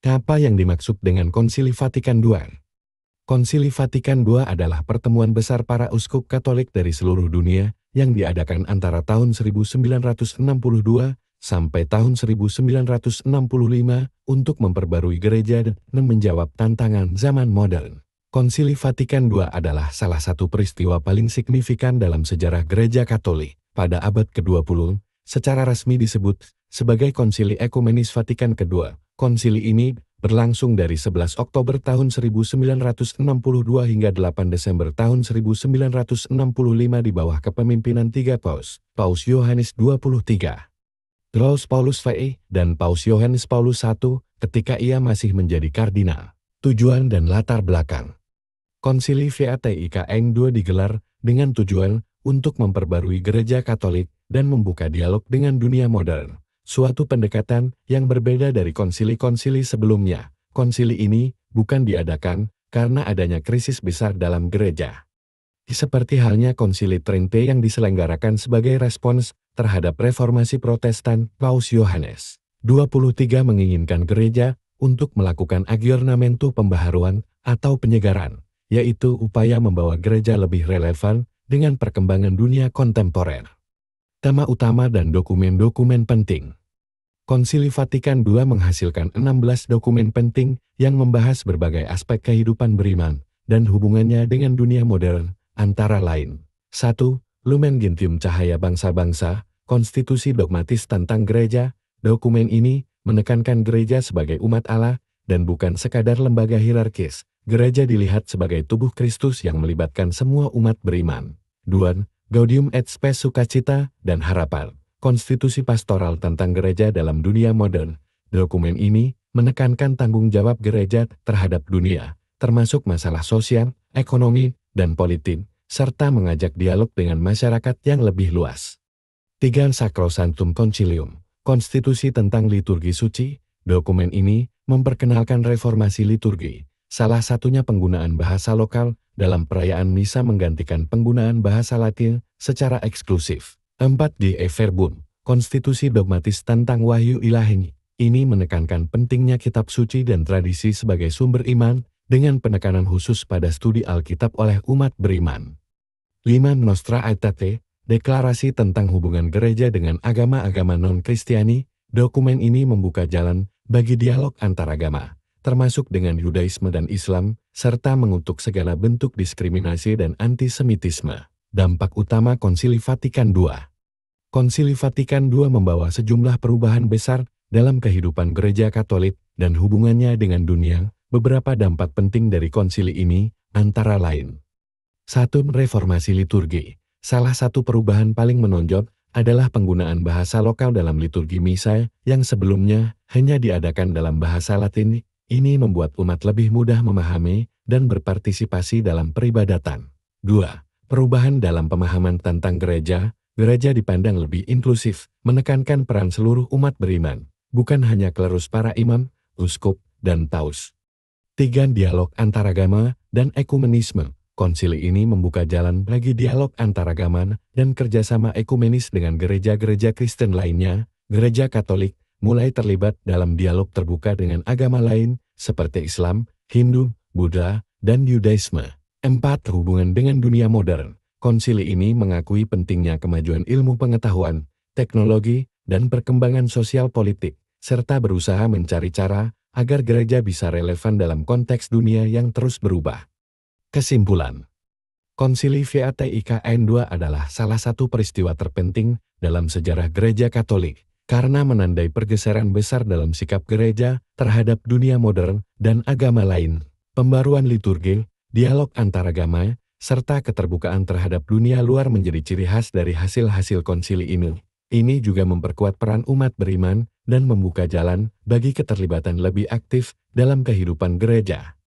Apa yang dimaksud dengan Konsili Vatikan II? Konsili Vatikan II adalah pertemuan besar para uskup Katolik dari seluruh dunia yang diadakan antara tahun 1962 sampai tahun 1965 untuk memperbarui gereja dan menjawab tantangan zaman modern. Konsili Vatikan II adalah salah satu peristiwa paling signifikan dalam sejarah gereja Katolik. Pada abad ke-20, secara resmi disebut sebagai Konsili Ekumenis Vatikan II. Konsili ini berlangsung dari 11 Oktober tahun 1962 hingga 8 Desember tahun 1965 di bawah kepemimpinan tiga Paus, Paus Yohanes 23, Paus Paulus VI, dan Paus Yohanes Paulus I ketika ia masih menjadi kardinal. Tujuan dan latar belakang. Konsili Vatikan II digelar dengan tujuan untuk memperbarui gereja Katolik dan membuka dialog dengan dunia modern. Suatu pendekatan yang berbeda dari konsili-konsili sebelumnya. Konsili ini bukan diadakan karena adanya krisis besar dalam gereja. Seperti halnya Konsili Trente yang diselenggarakan sebagai respons terhadap reformasi Protestan, Paus Yohanes 23 menginginkan gereja untuk melakukan aggiornamento pembaharuan atau penyegaran, yaitu upaya membawa gereja lebih relevan dengan perkembangan dunia kontemporer. Tema utama dan dokumen-dokumen penting. Konsili Vatikan II menghasilkan 16 dokumen penting yang membahas berbagai aspek kehidupan beriman dan hubungannya dengan dunia modern, antara lain. 1. Lumen Gentium Cahaya Bangsa-Bangsa, Konstitusi Dogmatis tentang Gereja. Dokumen ini menekankan gereja sebagai umat Allah dan bukan sekadar lembaga hierarkis. Gereja dilihat sebagai tubuh Kristus yang melibatkan semua umat beriman. 2. Gaudium et Spes Sukacita dan Harapan, Konstitusi Pastoral tentang Gereja dalam Dunia Modern. Dokumen ini menekankan tanggung jawab gereja terhadap dunia, termasuk masalah sosial, ekonomi, dan politik, serta mengajak dialog dengan masyarakat yang lebih luas. 3. Sacrosanctum Concilium, Konstitusi tentang Liturgi Suci. Dokumen ini memperkenalkan reformasi liturgi, salah satunya penggunaan bahasa lokal dalam perayaan misa menggantikan penggunaan bahasa Latin secara eksklusif. 4. Die Verbum, Konstitusi Dogmatis tentang Wahyu Ilahi. Ini menekankan pentingnya kitab suci dan tradisi sebagai sumber iman, dengan penekanan khusus pada studi Alkitab oleh umat beriman. 5. Nostra Aetate, Deklarasi tentang hubungan gereja dengan agama-agama non-Kristiani. Dokumen ini membuka jalan bagi dialog antaragama, termasuk dengan Yudaisme dan Islam, serta mengutuk segala bentuk diskriminasi dan antisemitisme. Dampak utama Konsili Vatikan II. Konsili Vatikan II membawa sejumlah perubahan besar dalam kehidupan gereja Katolik dan hubungannya dengan dunia. Beberapa dampak penting dari konsili ini antara lain. 1. Reformasi liturgi. Salah satu perubahan paling menonjol adalah penggunaan bahasa lokal dalam liturgi misa yang sebelumnya hanya diadakan dalam bahasa Latin. Ini membuat umat lebih mudah memahami dan berpartisipasi dalam peribadatan. 2. Perubahan dalam pemahaman tentang gereja. Gereja dipandang lebih inklusif, menekankan peran seluruh umat beriman, bukan hanya klerus para imam, uskup, dan paus. 3. Dialog antaragama dan ekumenisme. Konsili ini membuka jalan bagi dialog antaragama dan kerjasama ekumenis dengan gereja-gereja Kristen lainnya. Gereja Katolik mulai terlibat dalam dialog terbuka dengan agama lain seperti Islam, Hindu, Buddha, dan Yudaisme. 4. Hubungan dengan dunia modern. Konsili ini mengakui pentingnya kemajuan ilmu pengetahuan, teknologi, dan perkembangan sosial politik, serta berusaha mencari cara agar gereja bisa relevan dalam konteks dunia yang terus berubah. Kesimpulan. Konsili Vatikan II adalah salah satu peristiwa terpenting dalam sejarah gereja Katolik, karena menandai pergeseran besar dalam sikap gereja terhadap dunia modern dan agama lain. Pembaruan liturgi, dialog antaragama, serta keterbukaan terhadap dunia luar menjadi ciri khas dari hasil-hasil konsili ini. Ini juga memperkuat peran umat beriman dan membuka jalan bagi keterlibatan lebih aktif dalam kehidupan gereja.